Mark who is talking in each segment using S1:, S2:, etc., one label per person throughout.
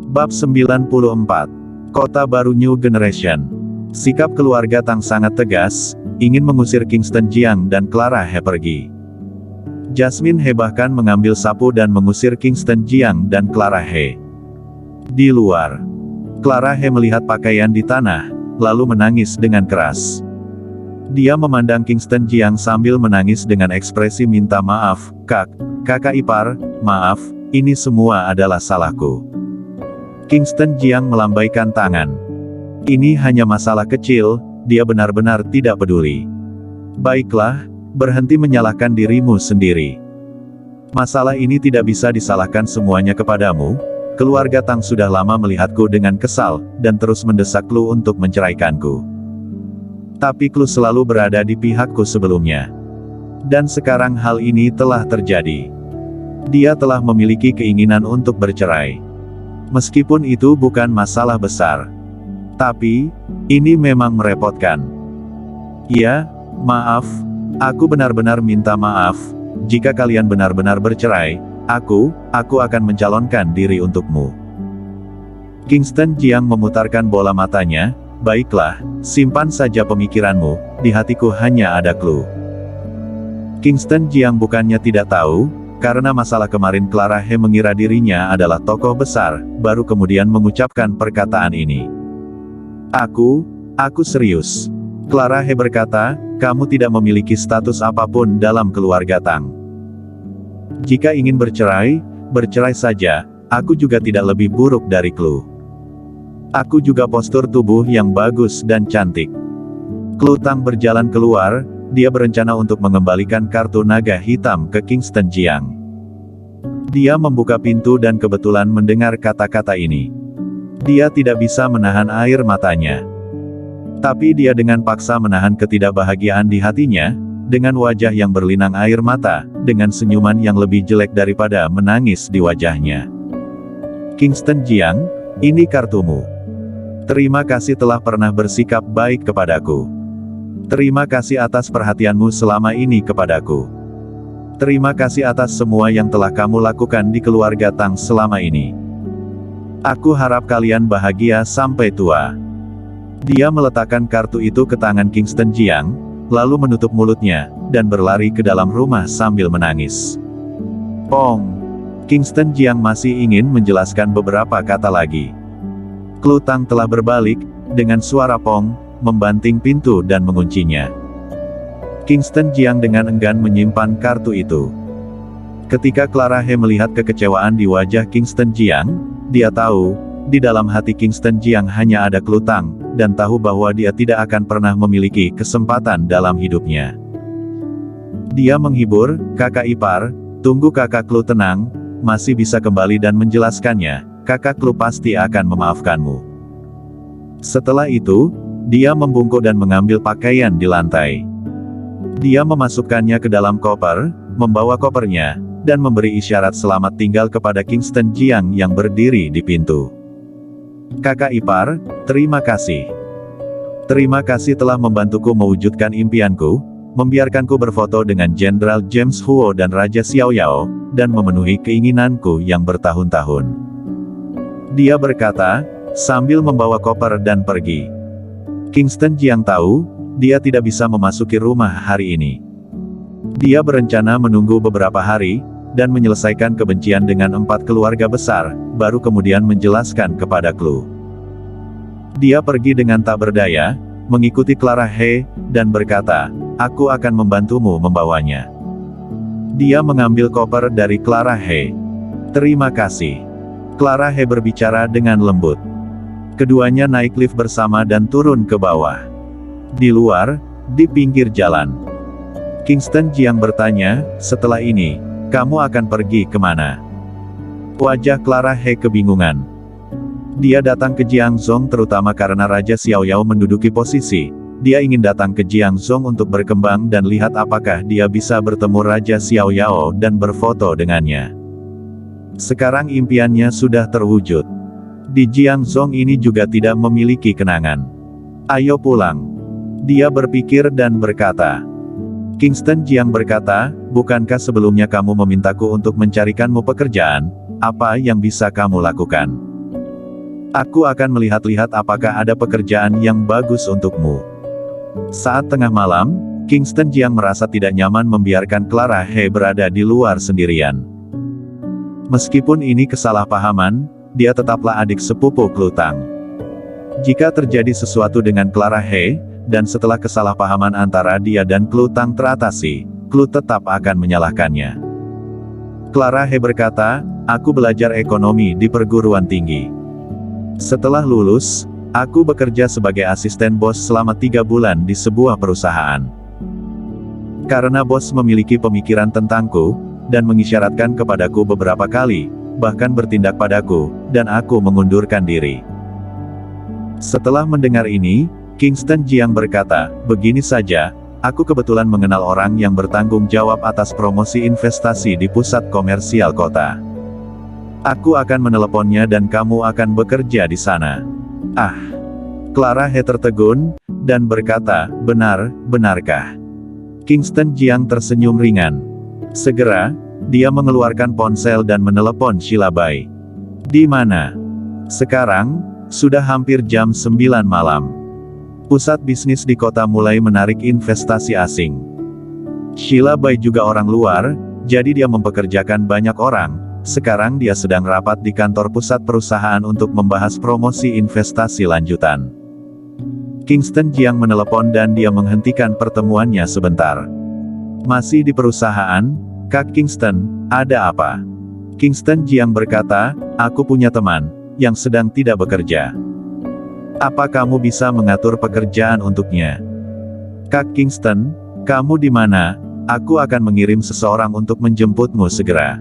S1: Bab 94. Kota Baru New Generation. Sikap keluarga Tang sangat tegas, ingin mengusir Kingston Jiang dan Clara He pergi. Jasmine He bahkan mengambil sapu dan mengusir Kingston Jiang dan Clara He. Di luar, Clara He melihat pakaian di tanah, lalu menangis dengan keras. Dia memandang Kingston Jiang sambil menangis dengan ekspresi minta maaf, kakak ipar, maaf, ini semua adalah salahku. Kingston Jiang melambaikan tangan. Ini hanya masalah kecil, dia benar-benar tidak peduli. Baiklah, berhenti menyalahkan dirimu sendiri. Masalah ini tidak bisa disalahkan semuanya kepadamu. Keluarga Tang sudah lama melihatku dengan kesal, dan terus mendesak Lu untuk menceraikanku. Tapi Lu selalu berada di pihakku sebelumnya. Dan sekarang hal ini telah terjadi. Dia telah memiliki keinginan untuk bercerai. Meskipun itu bukan masalah besar. Tapi, ini memang merepotkan. Ya, maaf, aku benar-benar minta maaf, jika kalian benar-benar bercerai, aku akan mencalonkan diri untukmu. Kingston Jiang memutarkan bola matanya, baiklah, simpan saja pemikiranmu, di hatiku hanya ada Lu. Kingston Jiang bukannya tidak tahu, karena masalah kemarin Clara He mengira dirinya adalah tokoh besar, baru kemudian mengucapkan perkataan ini. Aku serius. Clara He berkata, kamu tidak memiliki status apapun dalam keluarga Tang. Jika ingin bercerai, bercerai saja, aku juga tidak lebih buruk dari Lu. Aku juga postur tubuh yang bagus dan cantik. Lu Tang berjalan keluar, dia berencana untuk mengembalikan kartu naga hitam ke Kingston Jiang. Dia membuka pintu dan kebetulan mendengar kata-kata ini. Dia tidak bisa menahan air matanya. Tapi dia dengan paksa menahan ketidakbahagiaan di hatinya, dengan wajah yang berlinang air mata, dengan senyuman yang lebih jelek daripada menangis di wajahnya. Kingston Jiang, ini kartumu. Terima kasih telah pernah bersikap baik kepadaku. Terima kasih atas perhatianmu selama ini kepadaku. Terima kasih atas semua yang telah kamu lakukan di keluarga Tang selama ini. Aku harap kalian bahagia sampai tua. Dia meletakkan kartu itu ke tangan Kingston Jiang, lalu menutup mulutnya, dan berlari ke dalam rumah sambil menangis. Pong! Kingston Jiang masih ingin menjelaskan beberapa kata lagi. Lu Tang telah berbalik, dengan suara pong, membanting pintu dan menguncinya. Kingston Jiang dengan enggan menyimpan kartu itu. Ketika Clara He melihat kekecewaan di wajah Kingston Jiang, dia tahu, di dalam hati Kingston Jiang hanya ada Lu Tang, dan tahu bahwa dia tidak akan pernah memiliki kesempatan dalam hidupnya. Dia menghibur, kakak ipar, tunggu kakak Lu tenang, masih bisa kembali dan menjelaskannya, kakak Lu pasti akan memaafkanmu. Setelah itu, dia membungkuk dan mengambil pakaian di lantai. Dia memasukkannya ke dalam koper, membawa kopernya, dan memberi isyarat selamat tinggal kepada Kingston Jiang yang berdiri di pintu. Kakak ipar, terima kasih. Terima kasih telah membantuku mewujudkan impianku, membiarkanku berfoto dengan Jenderal James Huo dan Raja Xiaoyao, dan memenuhi keinginanku yang bertahun-tahun. Dia berkata, sambil membawa koper dan pergi. Kingston Jiang tahu, dia tidak bisa memasuki rumah hari ini. Dia berencana menunggu beberapa hari, dan menyelesaikan kebencian dengan 4 keluarga besar, baru kemudian menjelaskan kepada Lu. Dia pergi dengan tak berdaya, mengikuti Clara He, dan berkata, aku akan membantumu membawanya. Dia mengambil koper dari Clara He. Terima kasih. Clara He berbicara dengan lembut. Keduanya naik lift bersama dan turun ke bawah. Di luar, di pinggir jalan, Kingston Jiang bertanya, setelah ini, kamu akan pergi kemana? Wajah Clara He kebingungan. Dia datang ke Jiangzhou terutama karena Raja Xiaoyao menduduki posisi. Dia ingin datang ke Jiangzhou untuk berkembang dan lihat apakah dia bisa bertemu Raja Xiaoyao dan berfoto dengannya. Sekarang impiannya sudah terwujud. Di Jiangzhou ini juga tidak memiliki kenangan. Ayo pulang. Dia berpikir dan berkata. Kingston Jiang berkata, bukankah sebelumnya kamu memintaku untuk mencarikanmu pekerjaan? Apa yang bisa kamu lakukan? Aku akan melihat-lihat apakah ada pekerjaan yang bagus untukmu. Saat tengah malam, Kingston Jiang merasa tidak nyaman membiarkan Clara He berada di luar sendirian. Meskipun ini kesalahpahaman, dia tetaplah adik sepupu Klu Tang. Jika terjadi sesuatu dengan Clara He, dan setelah kesalahpahaman antara dia dan Klu Tang teratasi, Klu tetap akan menyalahkannya. Clara He berkata, aku belajar ekonomi di perguruan tinggi. Setelah lulus, aku bekerja sebagai asisten bos selama 3 bulan di sebuah perusahaan. Karena bos memiliki pemikiran tentangku, dan mengisyaratkan kepadaku beberapa kali, bahkan bertindak padaku, dan aku mengundurkan diri. Setelah mendengar ini, Kingston Jiang berkata, begini saja, aku kebetulan mengenal orang yang bertanggung jawab atas promosi investasi di pusat komersial kota. Aku akan meneleponnya dan kamu akan bekerja di sana. Ah. Clara He tertegun, dan berkata, benarkah? Kingston Jiang tersenyum ringan. Segera, dia mengeluarkan ponsel dan menelepon Sheila Bai. Di mana? Sekarang, sudah hampir jam 9 malam. Pusat bisnis di kota mulai menarik investasi asing. Sheila Bai juga orang luar, jadi dia mempekerjakan banyak orang. Sekarang dia sedang rapat di kantor pusat perusahaan untuk membahas promosi investasi lanjutan. Kingston Jiang menelepon dan dia menghentikan pertemuannya sebentar. Masih di perusahaan, Kak Kingston, ada apa? Kingston Jiang berkata, aku punya teman, yang sedang tidak bekerja. Apa kamu bisa mengatur pekerjaan untuknya? Kak Kingston, kamu di mana? Aku akan mengirim seseorang untuk menjemputmu segera.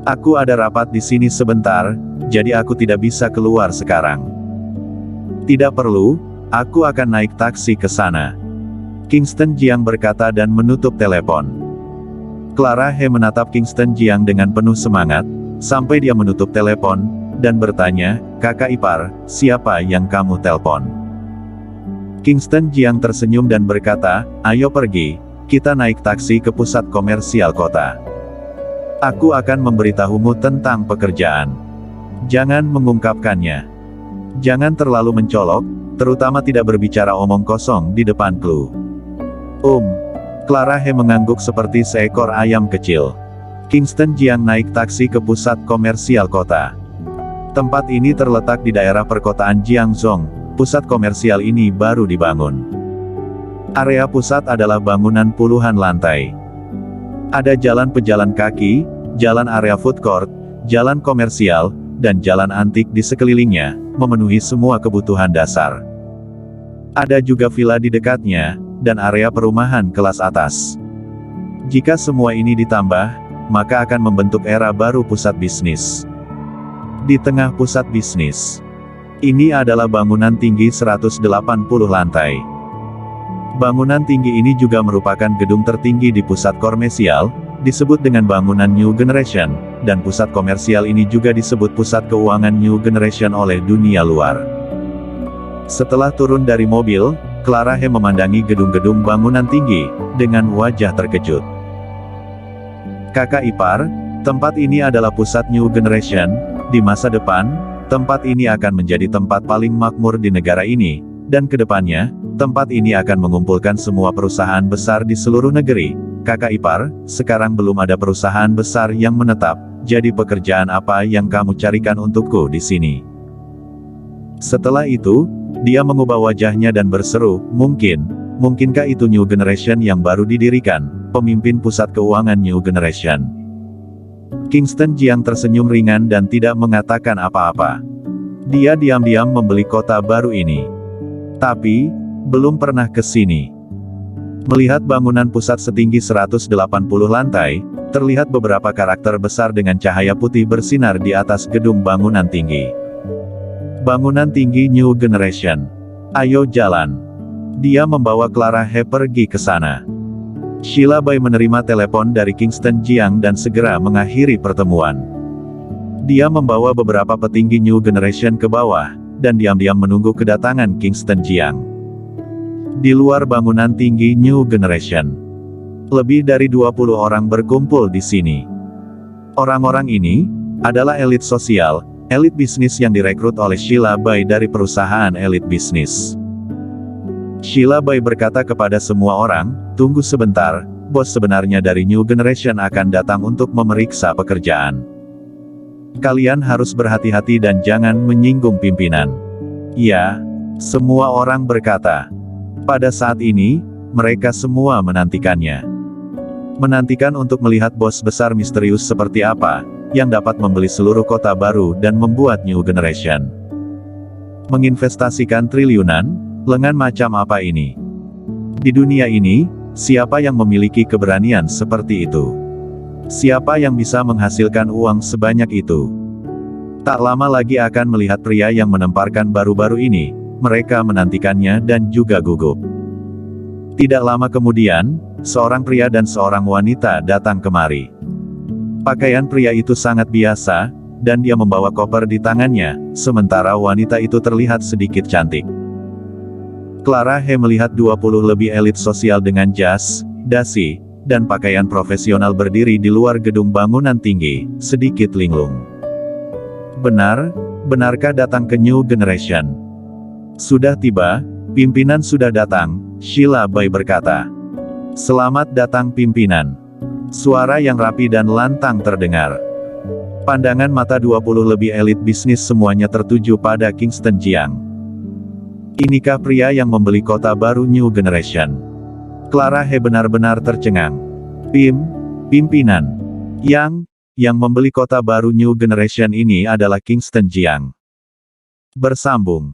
S1: Aku ada rapat di sini sebentar, jadi aku tidak bisa keluar sekarang. Tidak perlu, aku akan naik taksi ke sana. Kingston Jiang berkata dan menutup telepon. Clara He menatap Kingston Jiang dengan penuh semangat, sampai dia menutup telepon, dan bertanya, kakak ipar, siapa yang kamu telpon? Kingston Jiang tersenyum dan berkata, ayo pergi, kita naik taksi ke pusat komersial kota. Aku akan memberitahumu tentang pekerjaan. Jangan mengungkapkannya. Jangan terlalu mencolok, terutama tidak berbicara omong kosong di depan Klu. Clara He mengangguk seperti seekor ayam kecil. Kingston Jiang naik taksi ke pusat komersial kota. Tempat ini terletak di daerah perkotaan Jiangzhong, pusat komersial ini baru dibangun. Area pusat adalah bangunan puluhan lantai. Ada jalan pejalan kaki, jalan area food court, jalan komersial, dan jalan antik di sekelilingnya, memenuhi semua kebutuhan dasar. Ada juga villa di dekatnya, dan area perumahan kelas atas. Jika semua ini ditambah, maka akan membentuk era baru pusat bisnis. Di tengah pusat bisnis, ini adalah bangunan tinggi 180 lantai. Bangunan tinggi ini juga merupakan gedung tertinggi di pusat komersial, disebut dengan bangunan New Generation, dan pusat komersial ini juga disebut pusat keuangan New Generation oleh dunia luar. Setelah turun dari mobil, Clara He memandangi gedung-gedung bangunan tinggi, dengan wajah terkejut. Kakak ipar, tempat ini adalah pusat New Generation. Di masa depan, tempat ini akan menjadi tempat paling makmur di negara ini, dan kedepannya, tempat ini akan mengumpulkan semua perusahaan besar di seluruh negeri. Kakak ipar, sekarang belum ada perusahaan besar yang menetap, jadi pekerjaan apa yang kamu carikan untukku di sini? Setelah itu, dia mengubah wajahnya dan berseru, mungkinkah itu New Generation yang baru didirikan, pemimpin pusat keuangan New Generation? Kingston Jiang tersenyum ringan dan tidak mengatakan apa-apa. Dia diam-diam membeli kota baru ini. Tapi, belum pernah ke sini. Melihat bangunan pusat setinggi 180 lantai, terlihat beberapa karakter besar dengan cahaya putih bersinar di atas gedung bangunan tinggi. Bangunan tinggi New Generation. Ayo jalan. Dia membawa Clara He pergi ke sana. Sheila Bai menerima telepon dari Kingston Jiang dan segera mengakhiri pertemuan. Dia membawa beberapa petinggi New Generation ke bawah, dan diam-diam menunggu kedatangan Kingston Jiang. Di luar bangunan tinggi New Generation, lebih dari 20 orang berkumpul di sini. Orang-orang ini adalah elit sosial, Elit bisnis yang direkrut oleh Sheila Bai dari perusahaan elit bisnis. Sheila Bai berkata kepada semua orang, tunggu sebentar, bos sebenarnya dari New Generation akan datang untuk memeriksa pekerjaan. Kalian harus berhati-hati dan jangan menyinggung pimpinan. Ya, semua orang berkata. Pada saat ini, mereka semua menantikannya. Menantikan untuk melihat bos besar misterius seperti apa, yang dapat membeli seluruh kota baru dan membuat New Generation menginvestasikan triliunan, lengan macam apa ini? Di dunia ini, siapa yang memiliki keberanian seperti itu? Siapa yang bisa menghasilkan uang sebanyak itu? Tak lama lagi akan melihat pria yang menemparkan baru-baru ini, mereka menantikannya dan juga gugup. Tidak lama kemudian, seorang pria dan seorang wanita datang kemari. Pakaian pria itu sangat biasa, dan dia membawa koper di tangannya, sementara wanita itu terlihat sedikit cantik. Clara He melihat 20 lebih elit sosial dengan jas, dasi, dan pakaian profesional berdiri di luar gedung bangunan tinggi, sedikit linglung. Benarkah datang ke New Generation? Sudah tiba, pimpinan sudah datang, Sheila Bai berkata. Selamat datang pimpinan. Suara yang rapi dan lantang terdengar. Pandangan mata 20 lebih elit bisnis semuanya tertuju pada Kingston Jiang. Inikah pria yang membeli kota baru New Generation? Clara He benar-benar tercengang. Pimpinan. Yang membeli kota baru New Generation ini adalah Kingston Jiang. Bersambung.